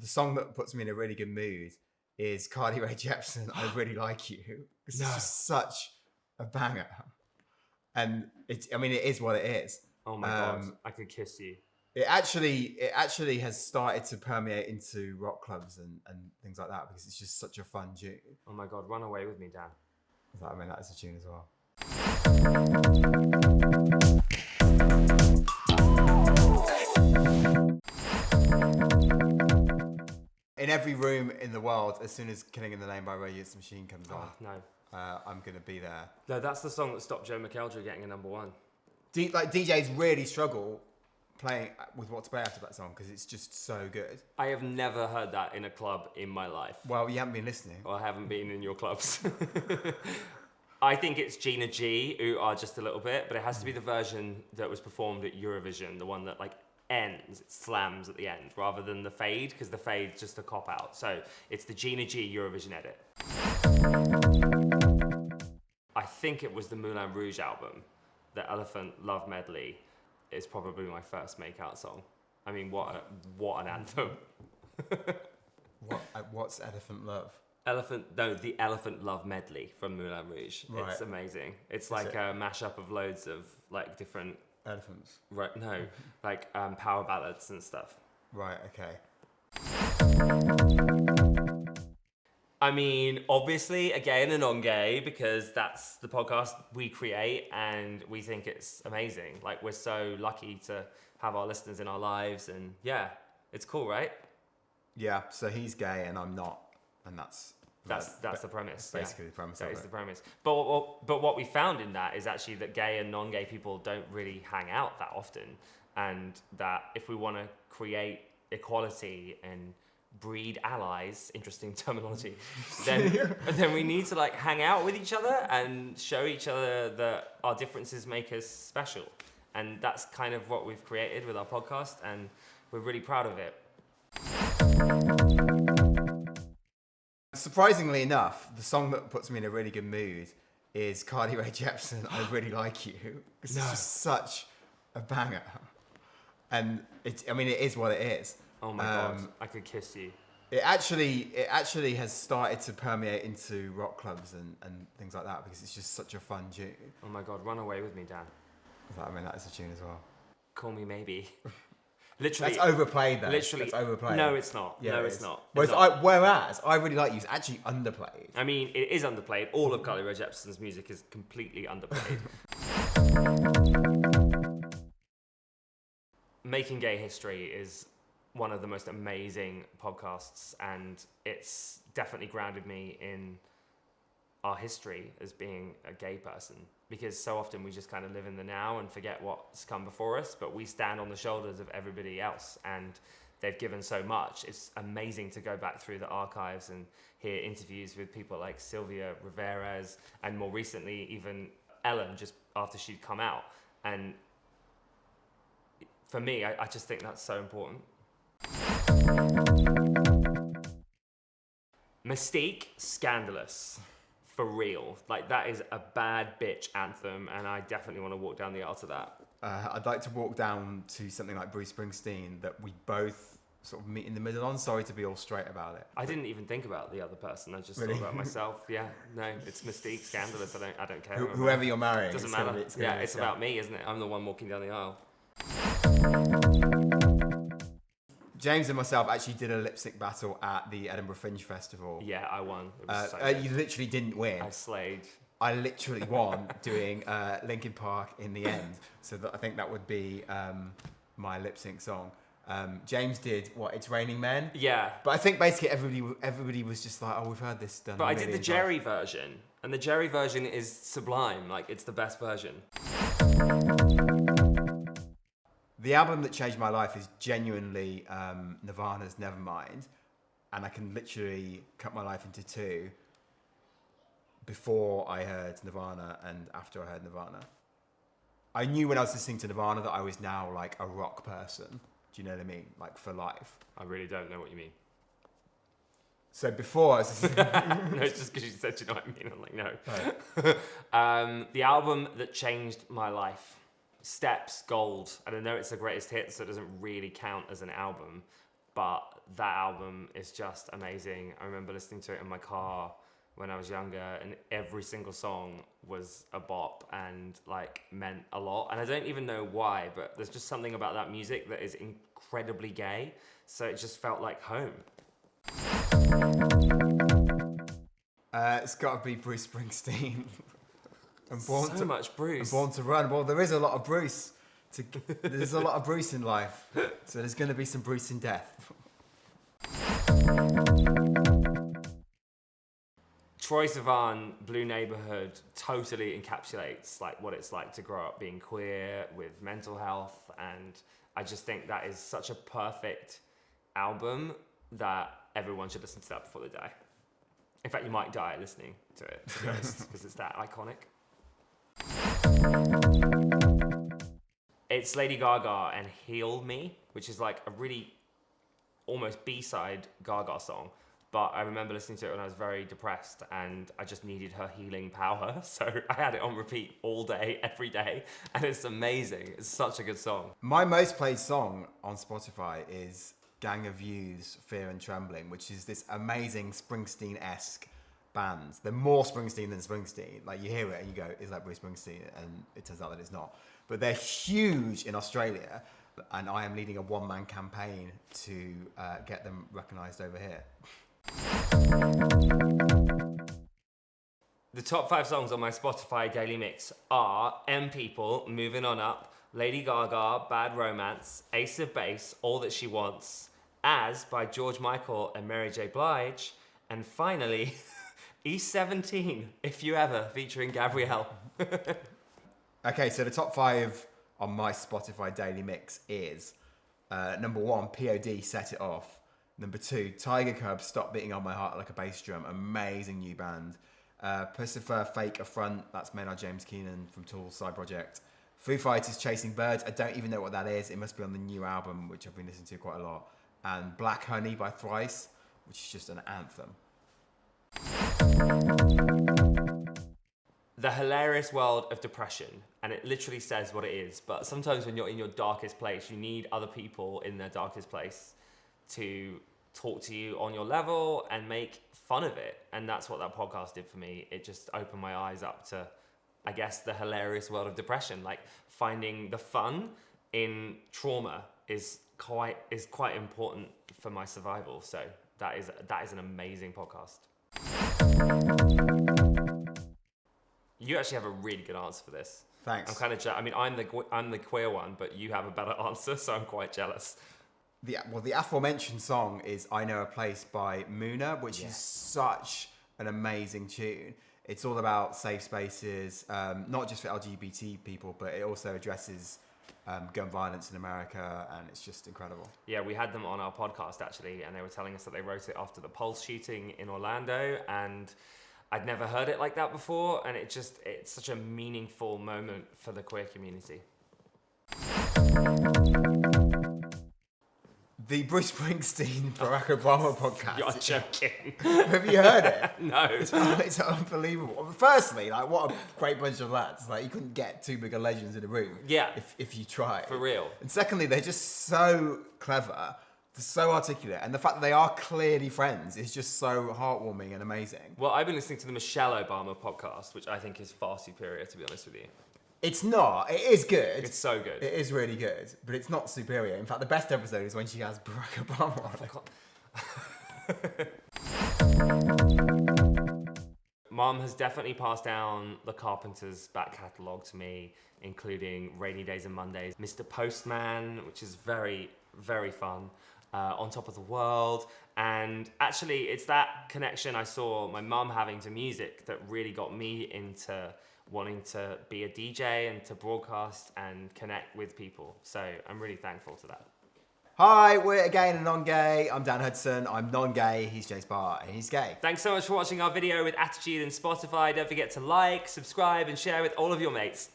the song that puts me in a really good mood is Carly Rae Jepsen, I Really Like You. It's just such a banger. And it is what it is. Oh my God, I Could Kiss You. It actually has started to permeate into rock clubs and things like that because it's just such a fun tune. Oh my God, Run Away With Me, Dan. That is a tune as well. In every room in the world, as soon as Killing in the Name by Rage Against the Machine comes on, I'm going to be there. No, that's the song that stopped Joe McElderry getting a number one. DJs really struggle playing with what to play after that song because it's just so good. I have never heard that in a club in my life. Well, you haven't been listening. Well, I haven't been in your clubs. I think it's Gina G, who are just a little bit, but it has to be the version that was performed at Eurovision, the one that ends, it slams at the end, rather than the fade, because the fade's just a cop-out. So it's the Gina G Eurovision edit. I think it was the Moulin Rouge album, the Elephant Love Medley, is probably my first make-out song. I mean, what an anthem. What's Elephant Love? The Elephant Love Medley from Moulin Rouge. Right. It's amazing. It's like a mashup of loads of different elephants. Right? No, power ballads and stuff. Right. Okay. I mean, obviously, Gay and A NonGay, because that's the podcast we create and we think it's amazing. We're so lucky to have our listeners in our lives, and yeah, it's cool, right? Yeah. So he's gay and I'm not, and that's the premise. Basically, the premise. That is the premise. But what we found in that is actually that gay and non-gay people don't really hang out that often, and that if we want to create equality and breed allies, interesting terminology, then we need to hang out with each other and show each other that our differences make us special. And that's kind of what we've created with our podcast, and we're really proud of it. Surprisingly enough, the song that puts me in a really good mood is Carly Rae Jepsen, I Really Like You. It's just such a banger. And it is what it is. Oh my God, I Could Kiss You. It actually has started to permeate into rock clubs and things like that because it's just such a fun tune. Oh my God, Run Away With Me, Dan. That is a tune as well. Call Me Maybe. Literally, that's overplayed though. Literally, it's overplayed. No, it's not. Yeah, no, it's not. Whereas I Really Like You is actually underplayed. I mean, it is underplayed. All of Carly Rae Jepsen's music is completely underplayed. Making Gay History is one of the most amazing podcasts, and it's definitely grounded me in our history as being a gay person, because so often we just kind of live in the now and forget what's come before us, but we stand on the shoulders of everybody else, and they've given so much. It's amazing to go back through the archives and hear interviews with people like Sylvia Rivera's, and more recently even Ellen, just after she'd come out. And for me, I just think that's so important. Mystique, Scandalous. For real. That is a bad bitch anthem, and I definitely want to walk down the aisle to that. I'd like to walk down to something like Bruce Springsteen that we both sort of meet in the middle on. Sorry to be all straight about it. I didn't even think about the other person. I just really? thought about myself. Yeah, no, it's Mystique, Scandalous. I don't care. Whoever you're marrying. Doesn't matter. It's about me, isn't it? I'm the one walking down the aisle. James and myself actually did a lip sync battle at the Edinburgh Fringe Festival. Yeah, I won. It was so you literally didn't win. I slayed. I literally won doing Linkin Park in the end. So I think that would be my lip sync song. James did It's Raining Men. Yeah. But I think basically everybody was just like, oh, we've heard this done. But I did the Jerry version, and the Jerry version is sublime. It's the best version. The album that changed my life is genuinely Nirvana's Nevermind, and I can literally cut my life into two: before I heard Nirvana and after I heard Nirvana. I knew when I was listening to Nirvana that I was now a rock person. Do you know what I mean? For life. I really don't know what you mean. So before I was no, it's just because you said, do you know what I mean? I'm like, no. Right. The album that changed my life. Steps, Gold. And I know it's the greatest hit, so it doesn't really count as an album. but that album is just amazing. I remember listening to it in my car when I was younger, and every single song was a bop and like meant a lot. And I don't even know why, but there's just something about that music that is incredibly gay. So it just felt like home. It's got to be Bruce Springsteen. Much Bruce. And Born to Run. Well, there is a lot of Bruce. There's a lot of Bruce in life. So there's going to be some Bruce in death. Troye Sivan, Blue Neighborhood, totally encapsulates like what it's like to grow up being queer with mental health, and I just think that is such a perfect album that everyone should listen to that before they die. In fact, you might die listening to it, to be honest, because it's that iconic. It's Lady Gaga and Heal Me, which is like a really almost B-side Gaga song. But I remember listening to it when I was very depressed and I just needed her healing power. So I had it on repeat all day, every day. And it's amazing. It's such a good song. My most played song on Spotify is Gang of Youths, Fear and Trembling, which is this amazing Springsteen-esque band. They're more Springsteen than Springsteen. Like you hear it and you go, is that Bruce Springsteen? And it turns out that it's not. But they're huge in Australia. And I am leading a one-man campaign to get them recognised over here. The top 5 songs on my Spotify daily mix are M People, Moving On Up, Lady Gaga, Bad Romance, Ace of Base, All That She Wants, As by George Michael and Mary J. Blige, and finally, E17, If You Ever, featuring Gabrielle. Okay, so the top 5 on my Spotify daily mix is number 1, POD, Set It Off. Number 2, Tiger Cub, Stop Beating on My Heart Like a Bass Drum. Amazing new band. Pussifer, Fake Affront. That's Maynard James Keenan from Tool's side project. Foo Fighters, Chasing Birds. I don't even know what that is. It must be on the new album, which I've been listening to quite a lot. And Black Honey by Thrice, which is just an anthem. The Hilarious World of Depression, and it literally says what it is, but sometimes when you're in your darkest place, you need other people in their darkest place to talk to you on your level and make fun of it. And that's what that podcast did for me. It just opened my eyes up to, I guess, the hilarious world of depression. Like finding the fun in trauma is quite important for my survival. So that is an amazing podcast. You actually have a really good answer for this. Thanks. I'm kind of I'm the queer one, but you have a better answer, so I'm quite jealous. The aforementioned song is I Know a Place by Muna, which is such an amazing tune. It's all about safe spaces, not just for LGBT people, but it also addresses gun violence in America, and it's just incredible. Yeah, we had them on our podcast actually, and they were telling us that they wrote it after the Pulse shooting in Orlando, and I'd never heard it like that before, and it's such a meaningful moment for the queer community. The Bruce Springsteen Barack Obama podcast. You're joking. Have you heard it? No. It's unbelievable. Firstly, like, what a great bunch of lads. Like, you couldn't get two bigger legends in a room. Yeah. If you tried. For real. And secondly, they're just so clever. They're so articulate. And the fact that they are clearly friends is just so heartwarming and amazing. Well, I've been listening to the Michelle Obama podcast, which I think is far superior, to be honest with you. It's not. It is good. It's so good. It is really good, but it's not superior. In fact, the best episode is when she has Barack Obama on it. Mom has definitely passed down the Carpenters' back catalogue to me, including Rainy Days and Mondays, Mr. Postman, which is very, very fun, On Top of the World. And actually, it's that connection I saw my mum having to music that really got me into wanting to be a DJ and to broadcast and connect with people. So I'm really thankful to that. Hi, we're Gay and A NonGay. I'm Dan Hudson. I'm non-gay. He's James Barr, and he's gay. Thanks so much for watching our video with Attitude and Spotify. Don't forget to like, subscribe, and share with all of your mates.